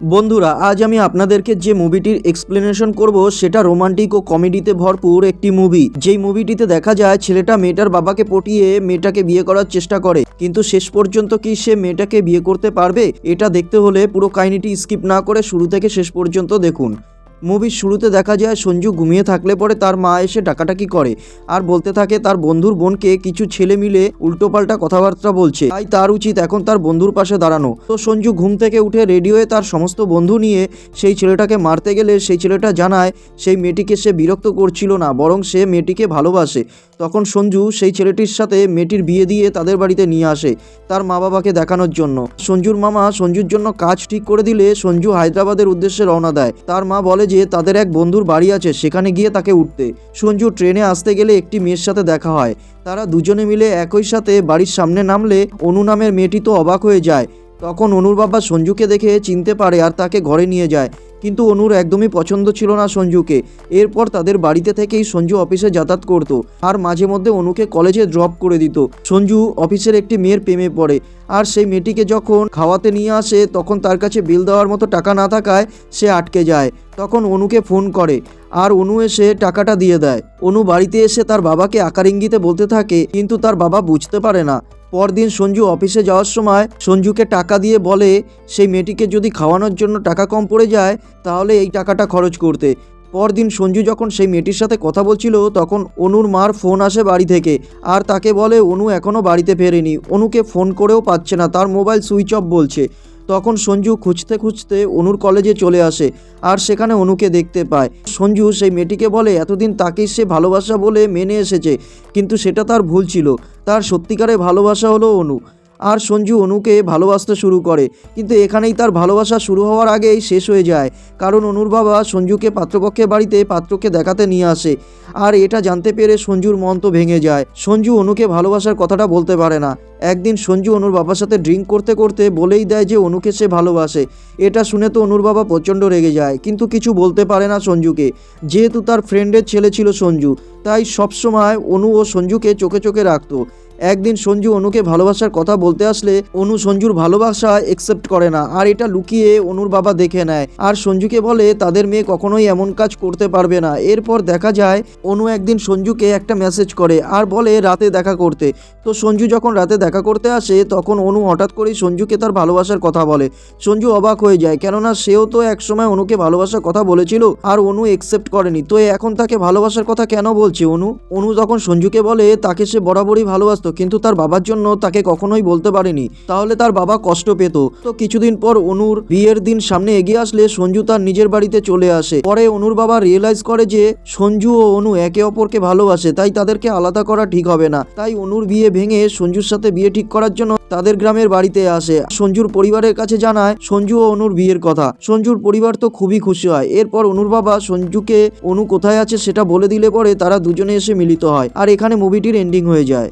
বন্ধুরা, আজ আমি আপনাদেরকে যে মুভিটির এক্সপ্লেনেশন করব সেটা রোমান্টিক ও কমেডিতে ভরপুর একটি মুভি। যেই মুভিটিতে দেখা যায় ছেলেটা মেয়েটার বাবাকে পটিয়ে মেয়েটাকে বিয়ে করার চেষ্টা করে, কিন্তু শেষ পর্যন্ত কি সে মেয়েটাকে বিয়ে করতে পারবে? এটা দেখতে হলে পুরো কাহিনীটি স্কিপ না করে শুরু থেকে শেষ পর্যন্ত দেখুন। মুভির শুরুতে দেখা যায় সঞ্জু ঘুমিয়ে থাকলে পরে তার মা এসে ডাকাডাকি করে আর বলতে থাকে তার বন্ধুর বোনকে কিছু ছেলে মিলে উল্টোপাল্টা কথাবার্তা বলছে, তাই তার উচিত এখন তার বন্ধুর পাশে দাঁড়ানো। তো সঞ্জু ঘুম থেকে উঠে রেডি হয়ে তার সমস্ত বন্ধু নিয়ে সেই ছেলেটাকে মারতে গেলে সেই ছেলেটা জানায় সেই মেয়েটিকে সে বিরক্ত করছিল না, বরং সে মেয়েটিকে ভালোবাসে। তখন সঞ্জু সেই ছেলেটির সাথে মেয়েটির বিয়ে দিয়ে তাদের বাড়িতে নিয়ে আসে তার মা বাবাকে দেখানোর জন্য। সঞ্জুর মামা সঞ্জুর জন্য কাজ ঠিক করে দিলে সঞ্জু হায়দ্রাবাদের উদ্দেশ্যে রওনা দেয়। তার মা বলে যে তাদের এক বন্ধুর বাড়ি আছে, সেখানে গিয়ে তাকে উঠতে। সঞ্জু ট্রেনে আসতে গেলে একটি মেয়ের সাথে দেখা হয়। তারা দুজনে মিলে একই সাথে বাড়ির সামনে নামলে অনু নামের মেয়েটি তো অবাক হয়ে যায়। তখন অনুর বাবা সঞ্জুকে দেখে চিনতে পারে আর তাকে ঘরে নিয়ে যায়, কিন্তু অনুর একদমই পছন্দ ছিল না সঞ্জুকে। এরপর তাদের বাড়িতে থেকেই সঞ্জু অফিসে যাতায়াত করতো আর মাঝে মধ্যে অনুকে কলেজে ড্রপ করে দিত। সঞ্জু অফিসের একটি মেয়ের প্রেমে পড়ে আর সেই মেয়েটিকে যখন খাওয়াতে নিয়ে আসে তখন তার কাছে বিল দেওয়ার মতো টাকা না থাকায় সে আটকে যায়। তখন অনুকে ফোন করে আর অনু এসে টাকাটা দিয়ে দেয়। অনু বাড়িতে এসে তার বাবাকে আকার ইঙ্গিতে বলতে থাকে, কিন্তু তার বাবা বুঝতে পারে না। পরদিন সঞ্জু অফিসে যাওয়ার সময় সঞ্জুকে টাকা দিয়ে বলে সেই মেয়েটিকে যদি খাওয়ানোর জন্য টাকা কম পড়ে যায় তাহলে এই টাকাটা খরচ করতে। পরদিন সঞ্জু যখন সেই মেয়েটির সাথে কথা বলছিল তখন অনুর মার ফোন আসে বাড়ি থেকে আর তাকে বলে অনু এখনও বাড়িতে ফেরেনি। অনুকে ফোন করেও পাচ্ছে না, তার মোবাইল সুইচ অফ বলছে। তখন সঞ্জু খুঁজতে খুঁজতে অনুর কলেজে চলে আসে আর সেখানে অনুকে দেখতে পায়। সঞ্জু সেই মেয়েটিকে বলে এতদিন তাকেই সে ভালোবাসা বলে মেনে এসেছে, কিন্তু সেটা তার ভুল ছিল। তার সত্যিকারের ভালোবাসা হলো অনু। আর সঞ্জু অনুকে ভালোবাসতে শুরু করে, কিন্তু এখানেই তার ভালোবাসা শুরু হওয়ার আগেই শেষ হয়ে যায়, কারণ অনুর বাবা সঞ্জুকে পাত্রপক্ষের বাড়িতে পাত্রকে দেখাতে নিয়ে আসে। আর এটা জানতে পেরে সঞ্জুর মন তো ভেঙে যায়। সঞ্জু অনুকে ভালোবাসার কথাটা বলতে পারে না। একদিন সঞ্জু অনুর বাবার সাথে ড্রিঙ্ক করতে করতে বলেই দেয় যে অনুকে সে ভালোবাসে। এটা শুনে তো অনুর বাবা প্রচণ্ড রেগে যায়, কিন্তু কিছু বলতে পারে না সঞ্জুকে। যেহেতু তার ফ্রেন্ডের ছেলে ছিল সঞ্জু, তাই সবসময় অনু ও সঞ্জুকে চোখে চোখে রাখতো। একদিন সঞ্জু অনুকে ভালোবাসার কথা বলতে আসলে অনু সঞ্জুর ভালোবাসা একসেপ্ট করে না আর এটা লুকিয়ে অনুর বাবা দেখে নেয় আর সঞ্জুকে বলে তাদের মেয়ে কখনোই এমন কাজ করতে পারবে না। এরপর দেখা যায় অনু একদিন সঞ্জুকে একটা মেসেজ করে আর বলে রাতে দেখা করতে। তো সঞ্জু যখন রাতে দেখা করতে আসে তখন অনু হঠাৎ করেই সঞ্জুকে তার ভালোবাসার কথা বলে। সঞ্জু অবাক হয়ে যায়, কেননা সেও তো একসময় অনুকে ভালোবাসার কথা বলেছিল আর অনু একসেপ্ট করেনি, তো এখন তাকে ভালোবাসার কথা কেন বলছে অনু? অনু তখন সঞ্জুকে বলে তাকে সে বরাবরই ভালোবাসতো, কিন্তু তার বাবার জন্য তাকে কখনোই বলতে পারেনি, তাহলে তার বাবা কষ্ট পেত। তো কিছুদিন পর অনুর বিয়ের দিন সামনে এগিয়ে আসলে সঞ্জু তার নিজের বাড়িতে চলে আসে। পরে অনুর বাবা রিয়েলাইজ করে যে সঞ্জু ও অনু একে অপরকে ভালোবাসে, তাই তাদেরকে আলাদা করা ঠিক হবে না। তাই অনুর বিয়ে ভেঙে সঞ্জুর সাথে বিয়ে ঠিক করার জন্য তাদের গ্রামের বাড়িতে আসে। সঞ্জুর পরিবারের কাছে জানায় সঞ্জু ও অনুর বিয়ের কথা। সঞ্জুর পরিবার তো খুবই খুশি হয়। এরপর অনুর বাবা সঞ্জুকে অনু কোথায় আছে সেটা বলে দিলে পরে তারা দুজনে এসে মিলিত হয় আর এখানে মুভিটির এন্ডিং হয়ে যায়।